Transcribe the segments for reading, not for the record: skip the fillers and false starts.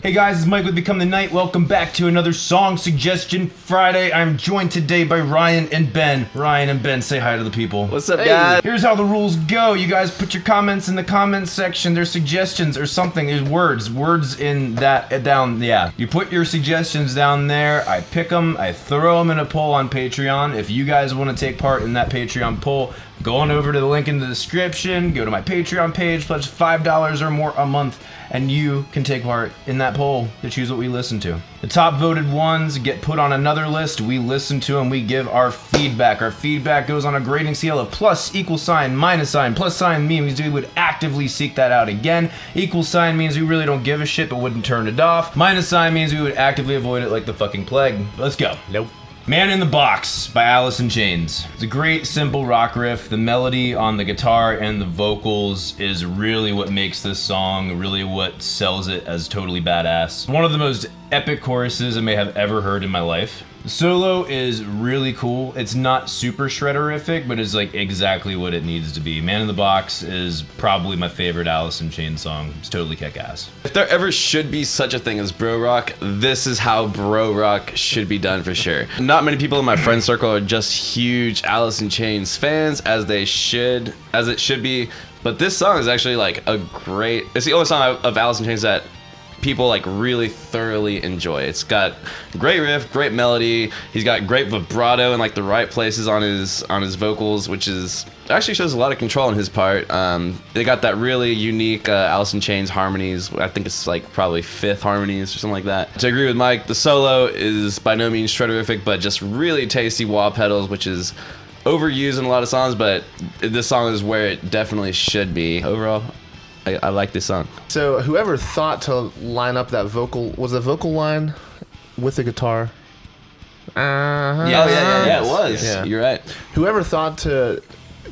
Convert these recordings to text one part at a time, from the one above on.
Hey guys, it's Mike with Become the Night. Welcome back to another Song Suggestion Friday. I'm joined today by Ryan and Ben. Ryan and Ben, say hi to the people. What's up, guys? Here's how the rules go. You guys put your comments in the comments section. There's suggestions or something. There's words in that down. Yeah, you put your suggestions down there. I pick them. I throw them in a poll on Patreon. If you guys want to take part in that Patreon poll, go on over to the link in the description. Go to my Patreon page. Pledge $5 or more a month, and you can take part in that poll to choose what we listen to. The top voted ones get put on another list. We listen to them. We give our feedback. Our feedback goes on a grading scale of plus, equal sign, minus sign. Plus sign means we would actively seek that out again. Equal sign means we really don't give a shit but wouldn't turn it off. Minus sign means we would actively avoid it like the fucking plague. Let's go. Nope. Man in the Box by Alice in Chains. It's a great, simple rock riff. The melody on the guitar and the vocals is really what makes this song, really what sells it as totally badass. One of the most epic choruses I may have ever heard in my life. The solo is really cool. It's not super shredderific, but it's like exactly what it needs to be. Man in the Box is probably my favorite Alice in Chains song. It's totally kick-ass. If there ever should be such a thing as bro rock, this is how bro rock should be done for sure. Not many people in my friend circle are just huge Alice in Chains fans, as it should be. But this song is actually like it's the only song of Alice in Chains that people like really thoroughly enjoy. It's got great riff, great melody. He's got great vibrato in like the right places on his vocals, which actually shows a lot of control on his part. They got that really unique Alice in Chains harmonies. I think it's like probably fifth harmonies or something like that. To agree with Mike, the solo is by no means shredderific, but just really tasty wah pedals, which is overused in a lot of songs, but this song is where it definitely should be. Overall, I like this song. So whoever thought to line up that vocal, was the vocal line with the guitar? Yeah, it was. Yeah. You're right. Whoever thought to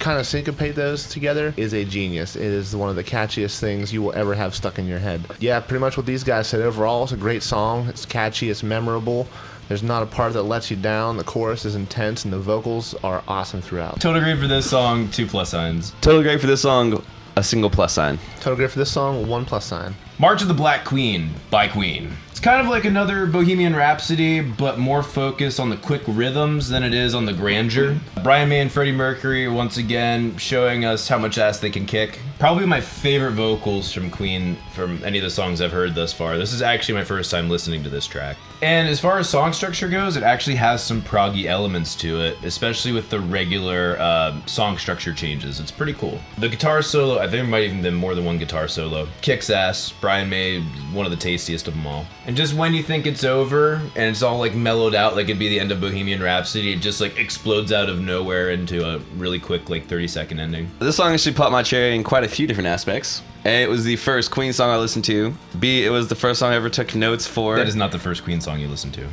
kind of syncopate those together is a genius. It is one of the catchiest things you will ever have stuck in your head. Yeah, pretty much what these guys said. Overall, it's a great song. It's catchy. It's memorable. There's not a part that lets you down. The chorus is intense, and the vocals are awesome throughout. Total grade for this song, 2 plus signs. Total grade for this song, a single plus sign. Total grade for this song, 1 plus sign. March of the Black Queen by Queen. It's kind of like another Bohemian Rhapsody, but more focused on the quick rhythms than it is on the grandeur. Brian May and Freddie Mercury, once again, showing us how much ass they can kick. Probably my favorite vocals from Queen from any of the songs I've heard thus far. This is actually my first time listening to this track. And as far as song structure goes, it actually has some proggy elements to it, especially with the regular song structure changes. It's pretty cool. The guitar solo, I think there might even been more than one guitar solo. Kicks ass. Brian May, one of the tastiest of them all. And just when you think it's over and it's all like mellowed out like it'd be the end of Bohemian Rhapsody, it just like explodes out of nowhere into a really quick like 30-second ending. This song actually popped my cherry in quite a few different aspects. A, it was the first Queen song I listened to. B, it was the first song I ever took notes for. That is not the first Queen song you listened to.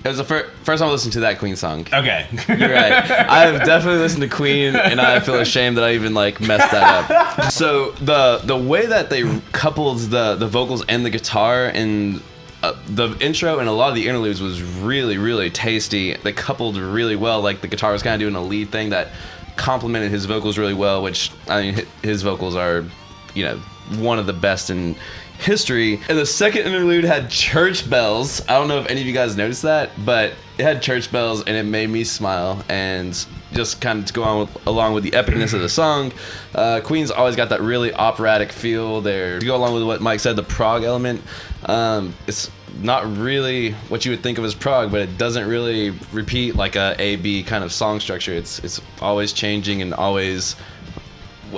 It was the first time I listened to that Queen song. Okay. You're right. I've definitely listened to Queen, and I feel ashamed that I even like messed that up. So the way that they coupled the vocals and the guitar and the intro and a lot of the interludes was really, really tasty. They coupled really well. Like the guitar was kind of doing a lead thing that complemented his vocals really well, which I mean his vocals are, one of the best in history. And the second interlude had church bells. I don't know if any of you guys noticed that, but it had church bells and it made me smile. And just kind of to go along with the epicness of the song, Queen's always got that really operatic feel there. To go along with what Mike said, the prog element, it's not really what you would think of as prog, but it doesn't really repeat like a B kind of song structure. It's always changing and always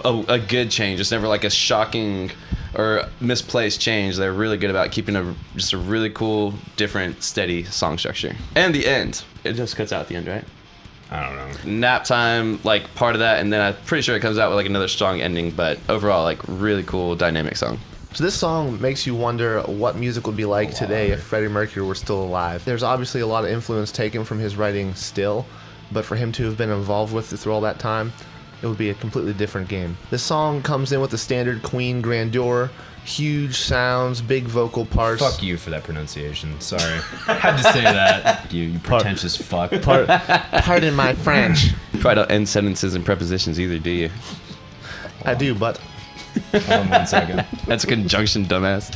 a good change. It's never like a shocking or misplaced change. They're really good about keeping just a really cool, different, steady song structure. And the end, it just cuts out at the end, right? I don't know. Nap time, like part of that, and then I'm pretty sure it comes out with like another strong ending, but overall, like really cool, dynamic song. So this song makes you wonder what music would be like today if Freddie Mercury were still alive. There's obviously a lot of influence taken from his writing still, but for him to have been involved with it through all that time, it would be a completely different game. This song comes in with the standard Queen grandeur, huge sounds, big vocal parts. Fuck you for that pronunciation. Sorry. I had to say that. You pretentious fuck. Pardon my French. You probably don't end sentences and prepositions either, do you? I do, but Hold on 1 second. That's a conjunction, dumbass.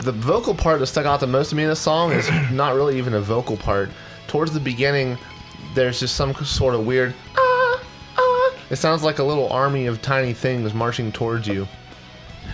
The vocal part that stuck out the most to me in this song is not really even a vocal part. Towards the beginning, there's just some sort of weird It sounds like a little army of tiny things marching towards you.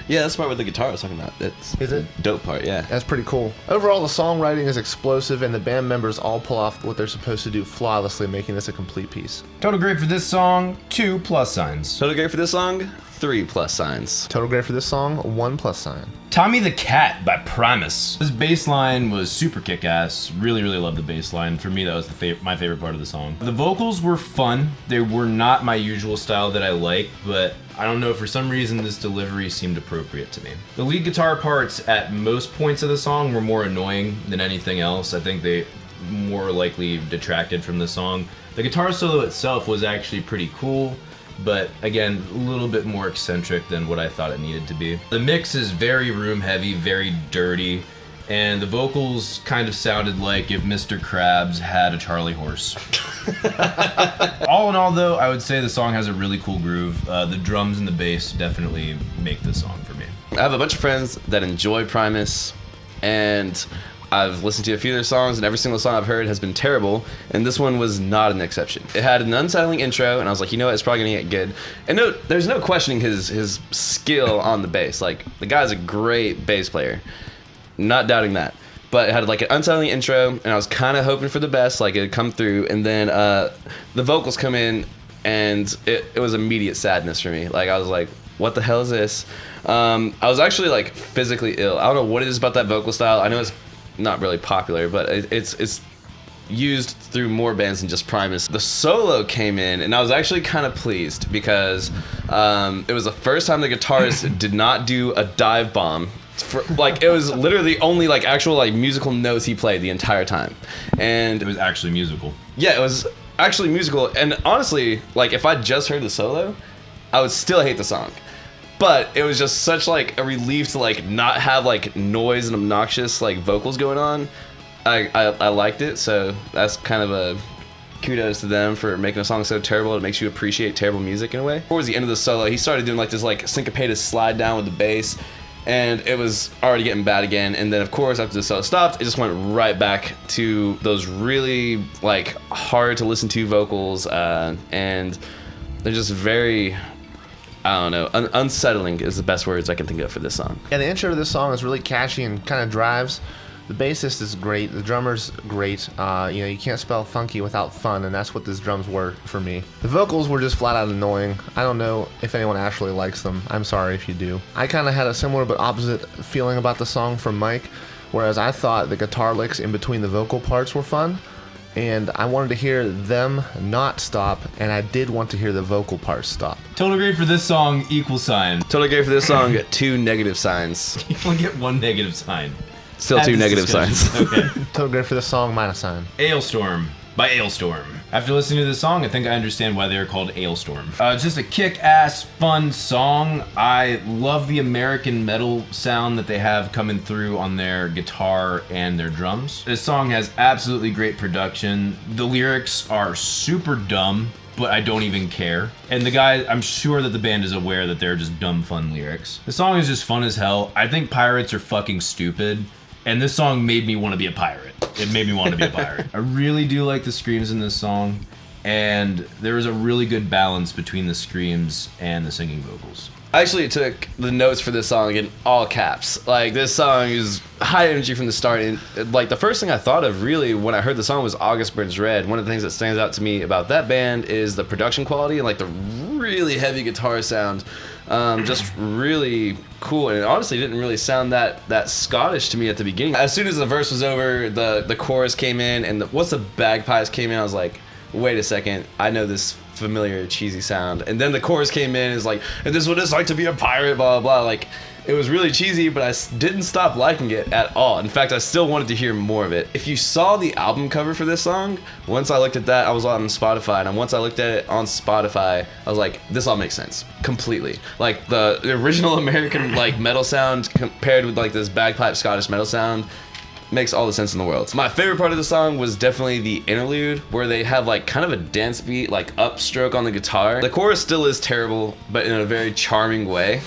Yeah, that's the part with the guitar I was talking about. Is it? Dope part, yeah. That's pretty cool. Overall, the songwriting is explosive, and the band members all pull off what they're supposed to do flawlessly, making this a complete piece. Total grade for this song, 2 plus signs. Total grade for this song, 3 plus signs. Total grade for this song, 1 plus sign. Tommy the Cat by Primus. This bass line was super kick-ass. Really, really loved the bass line. For me, that was my favorite part of the song. The vocals were fun. They were not my usual style that I like, but I don't know, for some reason this delivery seemed appropriate to me. The lead guitar parts at most points of the song were more annoying than anything else. I think they more likely detracted from the song. The guitar solo itself was actually pretty cool, but again, a little bit more eccentric than what I thought it needed to be. The mix is very room heavy, very dirty, and the vocals kind of sounded like if Mr. Krabs had a Charlie horse. All in all though, I would say the song has a really cool groove. The drums and the bass definitely make this song for me. I have a bunch of friends that enjoy Primus, and I've listened to a few of their songs, and every single song I've heard has been terrible, and this one was not an exception. It had an unsettling intro, and I was like, you know what, it's probably gonna get good. And no, there's no questioning his skill on the bass. Like, the guy's a great bass player. Not doubting that. But it had like an unsettling intro, and I was kind of hoping for the best, like it'd come through, and then the vocals come in, and it was immediate sadness for me. Like, I was like, what the hell is this? I was actually like physically ill. I don't know what it is about that vocal style. I know it's not really popular, but it's used through more bands than just Primus. The solo came in, and I was actually kind of pleased because it was the first time the guitarist did not do a dive bomb. Like, it was literally only like actual like musical notes he played the entire time, and It was actually musical. yeah, it was actually musical. And honestly, like, if I just heard the solo, I would still hate the song. But it was just such like a relief to like not have like noise and obnoxious like vocals going on. I liked it, so that's kind of a kudos to them for making a song so terrible it makes you appreciate terrible music in a way. Towards the end of the solo, he started doing like this like syncopated slide down with the bass, and it was already getting bad again. And then of course after the solo stopped, it just went right back to those really like hard to listen to vocals, and they're just very, I don't know, unsettling is the best words I can think of for this song. Yeah, the intro to this song is really catchy and kind of drives. The bassist is great. The drummer's great. You can't spell funky without fun, and that's what these drums were for me. The vocals were just flat out annoying. I don't know if anyone actually likes them. I'm sorry if you do. I kind of had a similar but opposite feeling about the song from Mike, whereas I thought the guitar licks in between the vocal parts were fun, and I wanted to hear them not stop, and I did want to hear the vocal parts stop. Total grade for this song, equal sign. Total grade for this song, 2 negative signs. You only get 1 negative sign. Still At 2 this negative discussion. signs. Okay. Total grade for this song, minus sign. Alestorm by Alestorm. After listening to this song, I think I understand why they're called Alestorm. It's just a kick-ass, fun song. I love the American metal sound that they have coming through on their guitar and their drums. This song has absolutely great production. The lyrics are super dumb, but I don't even care. And the guy, I'm sure that the band is aware that they're just dumb, fun lyrics. The song is just fun as hell. I think pirates are fucking stupid. And this song made me want to be a pirate. It made me want to be a pirate. I really do like the screams in this song, and there is a really good balance between the screams and the singing vocals. I actually took the notes for this song in all caps. Like, this song is high energy from the start, and like the first thing I thought of really when I heard the song was August Burns Red. One of the things that stands out to me about that band is the production quality and like the really heavy guitar sound. Just really cool, and it honestly didn't really sound that Scottish to me at the beginning. As soon as the verse was over, the chorus came in, and once the bagpipes came in, I was like, wait a second, I know this familiar cheesy sound. And then the chorus came in, is like, and this is what it's like to be a pirate, blah blah blah. Like, it was really cheesy, but I didn't stop liking it at all. In fact, I still wanted to hear more of it. If you saw the album cover for this song, once I looked at that, I was on Spotify, and once I looked at it on Spotify, I was like, this all makes sense completely. Like, the original American like metal sound compared with like this bagpipe Scottish metal sound, makes all the sense in the world. My favorite part of the song was definitely the interlude, where they have like kind of a dance beat, like upstroke on the guitar. The chorus still is terrible, but in a very charming way.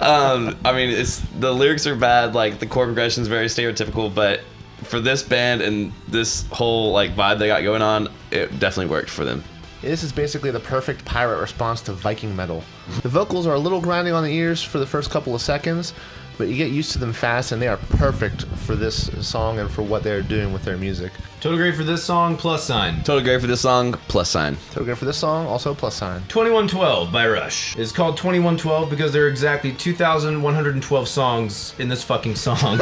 I mean, the lyrics are bad, like the chord progression is very stereotypical, but for this band and this whole like vibe they got going on, it definitely worked for them. This is basically the perfect pirate response to Viking metal. The vocals are a little grinding on the ears for the first couple of seconds, but you get used to them fast, and they are perfect for this song and for what they're doing with their music. Total grade for this song, +sign. Total grade for this song, +sign. Total grade for this song, also +sign. 2112 by Rush. It's called 2112 because there are exactly 2,112 songs in this fucking song.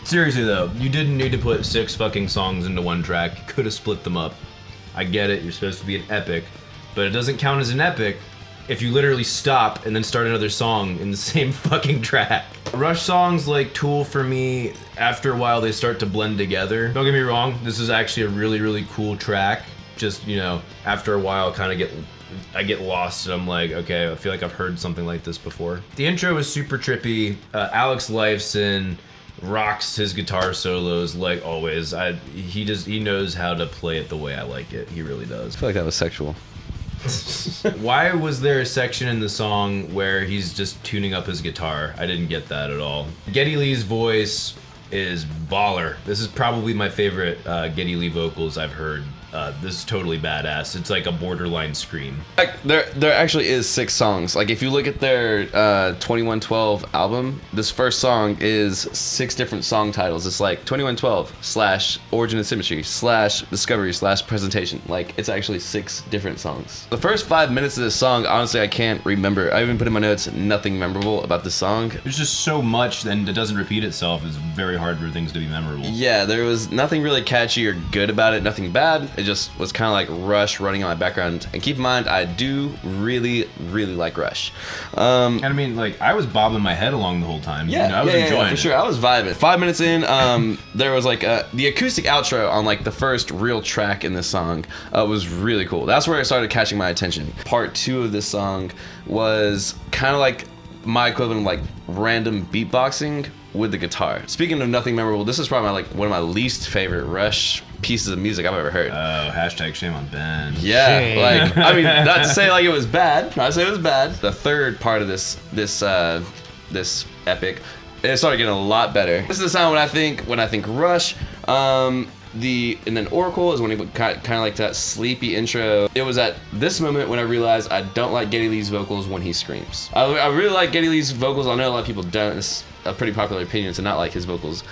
Seriously though, you didn't need to put 6 fucking songs into one track. You could have split them up. I get it, you're supposed to be an epic, but it doesn't count as an epic if you literally stop and then start another song in the same fucking track. Rush songs like Tool, for me, after a while they start to blend together. Don't get me wrong, this is actually a really, really cool track. Just, you know, after a while I get lost and I'm like, okay, I feel like I've heard something like this before. The intro is super trippy. Alex Lifeson rocks his guitar solos like always. He knows how to play it the way I like it. He really does. I feel like that was sexual. Why was there a section in the song where he's just tuning up his guitar? I didn't get that at all. Geddy Lee's voice is baller. This is probably my favorite Geddy Lee vocals I've heard. This is totally badass. It's like a borderline scream. Like, there actually is 6 songs. Like, if you look at their 2112 album, this first song is 6 different song titles. It's like 2112 / Origin and Symmetry / Discovery / Presentation. Like, it's actually 6 different songs. The first 5 minutes of this song, honestly, I can't remember. I even put in my notes nothing memorable about this song. There's just so much, and it doesn't repeat itself. It's very hard for things to be memorable. Yeah, there was nothing really catchy or good about it. Nothing bad. It just was kind of like Rush running in my background. And keep in mind, I do really, really like Rush. And I mean, like, I was bobbing my head along the whole time. Yeah, you know, I was enjoying for it. sure. I was vibing. 5 minutes in, there was like the acoustic outro on like the first real track in this song was really cool. That's where it started catching my attention. Part 2 of this song was kind of like my equivalent of like random beatboxing with the guitar. Speaking of nothing memorable, this is probably one of my least favorite Rush pieces of music I've ever heard. Oh, hashtag shame on Ben. Yeah, Shame. like, I mean, not to say like it was bad. Not to say it was bad. The third part of this epic, it started getting a lot better. This is the sound when I think Rush. And then Oracle is when he would kind of like that sleepy intro. It was at this moment when I realized I don't like Geddy Lee's vocals when he screams. I really like Geddy Lee's vocals. I know a lot of people don't. It's a pretty popular opinion to not like his vocals.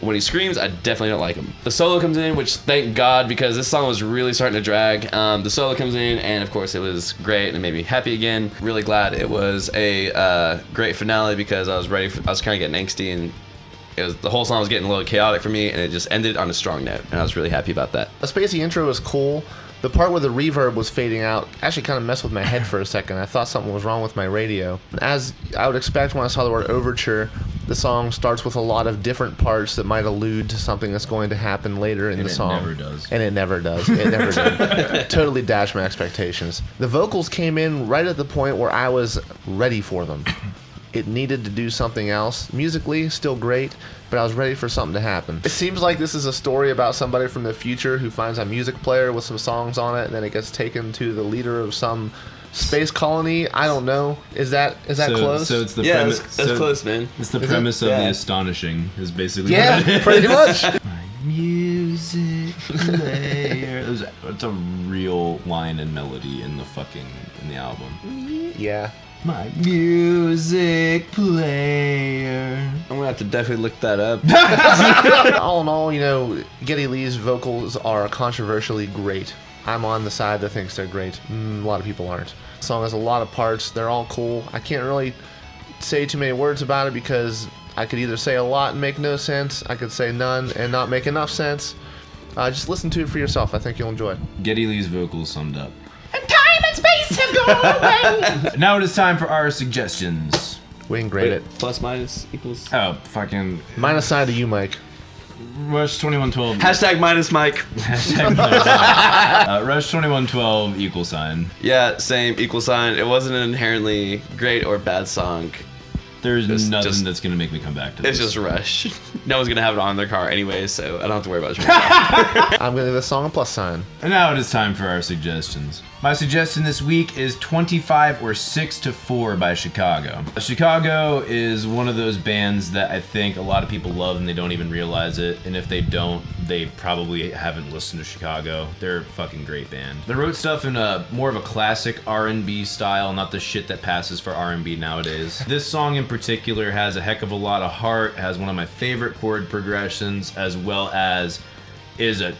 When he screams, I definitely don't like him. The solo comes in, which thank God, because this song was really starting to drag. The solo comes in, and of course it was great and it made me happy again. Really glad it was a great finale, because I was kind of getting angsty, and the whole song was getting a little chaotic for me, and it just ended on a strong note, and I was really happy about that. The spacey intro was cool. The part where the reverb was fading out actually kind of messed with my head for a second. I thought something was wrong with my radio. As I would expect when I saw the word overture, the song starts with a lot of different parts that might allude to something that's going to happen later in the song. And it never does. And it never does. It never did. Totally dashed my expectations. The vocals came in right at the point where I was ready for them. It needed to do something else. Musically, still great, but I was ready for something to happen. It seems like this is a story about somebody from the future who finds a music player with some songs on it, and then it gets taken to the leader of some space colony. I don't know. Is that close? So it's the Yeah, premise. that's so close, man. It's the Is premise it? of Yeah. the astonishing. Is basically Yeah, what it is. pretty much. My music player. It's a real line and melody in the album. Yeah. My music player. I'm gonna have to definitely look that up. All in all, you know, Geddy Lee's vocals are controversially great. I'm on the side that thinks they're great. A lot of people aren't. The song has a lot of parts. They're all cool. I can't really say too many words about it because I could either say a lot and make no sense. I could say none and not make enough sense. Just listen to it for yourself. I think you'll enjoy it. Geddy Lee's vocals summed up. And time and space have gone away. Now it is time for our suggestions. We can grade it. Plus minus equals. Oh, fucking Minus side to you, Mike. Rush 2112. Hashtag minus Mike. Rush 2112 =. Yeah, same, equal sign. It wasn't an inherently great or bad song. There's It's nothing just- that's gonna make me come back to this. It's just Rush. No one's gonna have it on their car anyway, so I don't have to worry about it. I'm gonna give this song a plus sign. And now it is time for our suggestions. My suggestion this week is 25 or 6 to 4 by Chicago. Chicago is one of those bands that I think a lot of people love and they don't even realize it. And if they don't, they probably haven't listened to Chicago. They're a fucking great band. They wrote stuff in a more of a classic R&B style, not the shit that passes for R&B nowadays. This song in particular has a heck of a lot of heart, has one of my favorite chord progressions, as well as is a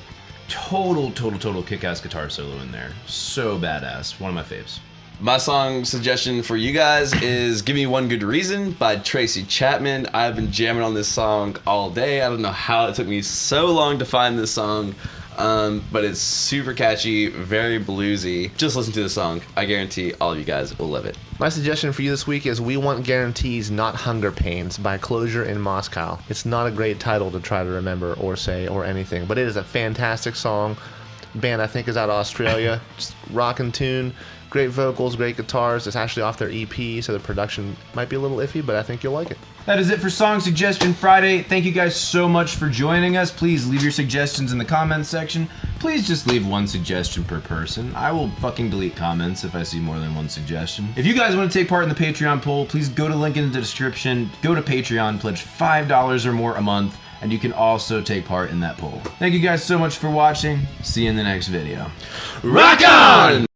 total kick-ass guitar solo in there. So badass. One of my faves. My song suggestion for you guys is Give Me One Good Reason by Tracy Chapman. I've been jamming on this song all day. I don't know how it took me so long to find this song, but it's super catchy, very bluesy. Just listen to the song. I guarantee all of you guys will love it. My suggestion for you this week is We Want Guarantees, Not Hunger Pains by Closure in Moscow. It's not a great title to try to remember or say or anything, but it is a fantastic song. Band I think is out of Australia. Just rockin' tune. Great vocals, great guitars. It's actually off their EP, so the production might be a little iffy, but I think you'll like it. That is it for Song Suggestion Friday. Thank you guys so much for joining us. Please leave your suggestions in the comments section. Please just leave one suggestion per person. I will fucking delete comments if I see more than one suggestion. If you guys want to take part in the Patreon poll, please go to link in the description. Go to Patreon, pledge $5 or more a month, and you can also take part in that poll. Thank you guys so much for watching. See you in the next video. Rock on!